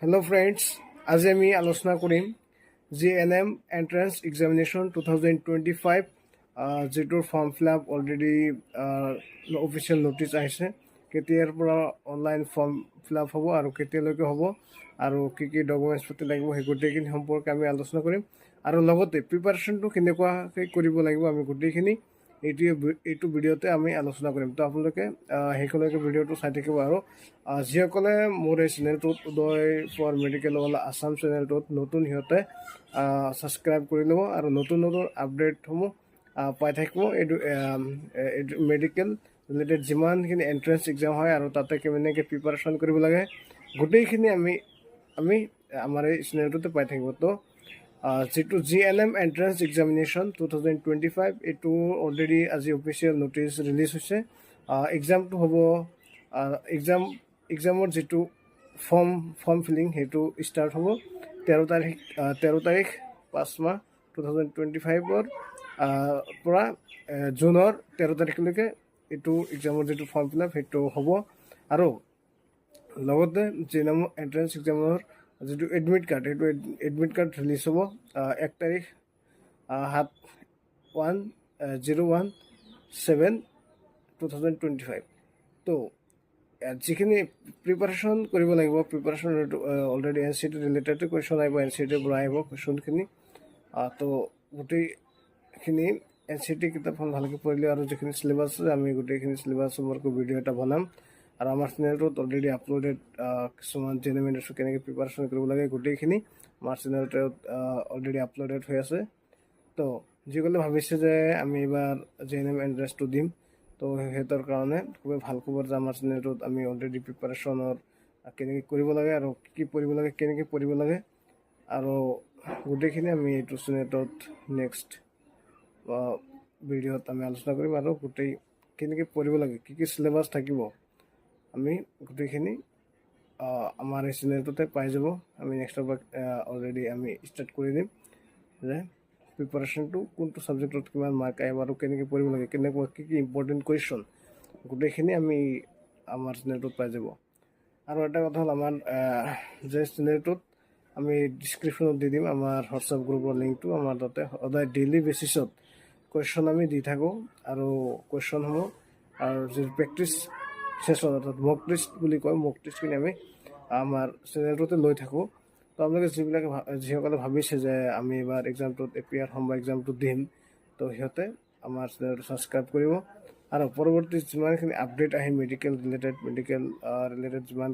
Hello friends, আজি আমি আলোচনা কৰিম GNM এন্ট্ৰেন্স এক্সামিনেশ্যন 2025 যেটোৰ form fill up already official notice আহিছে কেতিয়াৰ পৰা অনলাইন ফৰ্ম ফিল আপ হ'ব আৰু কেতিয়ালৈকে হ'ব আৰু কি কি ডকুমেণ্টছ পাতি লাগিব সেই গোটেইখিনি সম্পৰ্কে আমি আলোচনা কৰিম আৰু লগতে প্ৰিপাৰেশ্যনটো কেনেকুৱাকৈ কৰিব লাগিব আমি গোটেইখিনি এইটো ভিডিঅ'তে আমি আলোচনা কৰিম তো আপোনালোকে সেইখনলৈকে ভিডিঅ'টো চাই থাকিব আৰু যিসকলে মোৰ এই চেনেলটোত উদয় ফৰ মেডিকেল আছাম চেনেলটোত নতুন সিহঁতে ছাবস্ক্ৰাইব কৰি ল'ব আৰু নতুন নতুন আপডেটসমূহ পাই থাকিব এইটো মেডিকেল ৰিলেটেড যিমানখিনি এণ্ট্ৰেন্স এক্সাম হয় আৰু তাতে কেনেকৈ প্ৰিপাৰেশ্যন কৰিব লাগে গোটেইখিনি আমি আমাৰ এই চেনেলটোতে পাই থাকিব তো যেটো GNM এন্ট্ৰেন্স এক্সামিনেশ্যন 2025 এইটো অলৰেডি আজি অফিচিয়েল নোটিছ ৰিলিজ হৈছে এক্সামটো হ'ব এক্সামৰ যেটো ফৰ্ম ফিলিং সেইটো ষ্টাৰ্ট হ'ব 13 তাৰিখ 5 মাহ 2025 পৰা জুনৰ 13 তাৰিখলৈকে এইটো এক্সামৰ যেটো ফৰ্ম ফিল আপ সেইটো হ'ব আৰু লগতে GNM এন্ট্ৰেন্স এক্সামৰ যেটো এডমিট কাৰ্ড সেইটো এডমিট কাৰ্ড ৰিলিজ হ'ব 1 তাৰিখ 7/01/2025 তো যিখিনি প্ৰিপাৰেশ্যন কৰিব লাগিব preparation already NCT related question আহিব NCTৰ পৰা আহিব কুৱেশ্যনখিনি তো গোটেইখিনি NCT কিতাপখন ভালকৈ পঢ়িলে আৰু যিখিনি চিলেবাছ আছে আমি গোটেইখিনি চিলেবাছ সম্পৰ্কে ভিডিঅ' এটা বনাম আৰু আমাৰ চেনেলটোত অলৰেডি আপলোডেড কিছুমান GNM এণ্ট্ৰেন্সৰ কেনেকৈ প্ৰিপাৰেশ্যন কৰিব লাগে গোটেইখিনি আমাৰ চেনেলটোত অলৰেডি আপলোডেড হৈ আছে তো যিসকলে ভাবিছে যে আমি এইবাৰ GNM এণ্ট্ৰেন্সটো দিম তো সিহঁতৰ কাৰণে খুবেই ভাল খবৰ যে আমাৰ চেনেলটোত আমি অলৰেডি প্ৰিপাৰেশ্যনৰ কেনেকৈ কৰিব লাগে আৰু কি পঢ়িব লাগে কেনেকৈ পঢ়িব লাগে আৰু গোটেইখিনি আমি এইটো চেনেলটোত নেক্সট ভিডিঅ'ত আমি আলোচনা কৰিম আৰু গোটেই কেনেকৈ পঢ়িব লাগে কি কি চিলেবাছ থাকিব আমি গোটেইখিনি আমাৰ এই চেনেলটোতে পাই যাব আমি নেক্সটৰ পৰা অলৰেডি আমি ষ্টাৰ্ট কৰি দিম যে প্ৰিপাৰেশ্যনটো কোনটো ছাবজেক্টত কিমান মাৰ্ক আহিব আৰু কেনেকৈ পঢ়িব লাগে কেনেকুৱা কি কি ইম্পৰ্টেণ্ট কুৱেশ্যন গোটেইখিনি আমি আমাৰ চেনেলটোত পাই যাব আৰু এটা কথা হ'ল আমাৰ যে চেনেলটোত আমি ডিছক্ৰিপশ্যনত দি দিম আমাৰ হোৱাটছআপ গ্ৰুপৰ লিংকটো আমাৰ তাতে সদায় ডেইলি বেচিছত কুৱেশ্যন আমি দি থাকোঁ আৰু কুৱেশ্যনসমূহ আৰু যি প্ৰেক্টিছ ছেশ্যন অৰ্থাৎ মক টেষ্ট বুলি কয় মক টেষ্টখিনি আমি আমাৰ চেনেলটোতে লৈ থাকোঁ তো আপোনালোকে যিসকলে ভাবিছে যে আমি এইবাৰ এক্সামটোত এপিয়াৰ হ'ম বা এক্সামটো দিম তো সিহঁতে আমাৰ চেনেলটো ছাবস্ক্ৰাইব কৰিব আৰু পৰৱৰ্তী যিমানখিনি আপডেট আহে মেডিকেল ৰিলেটেড যিমান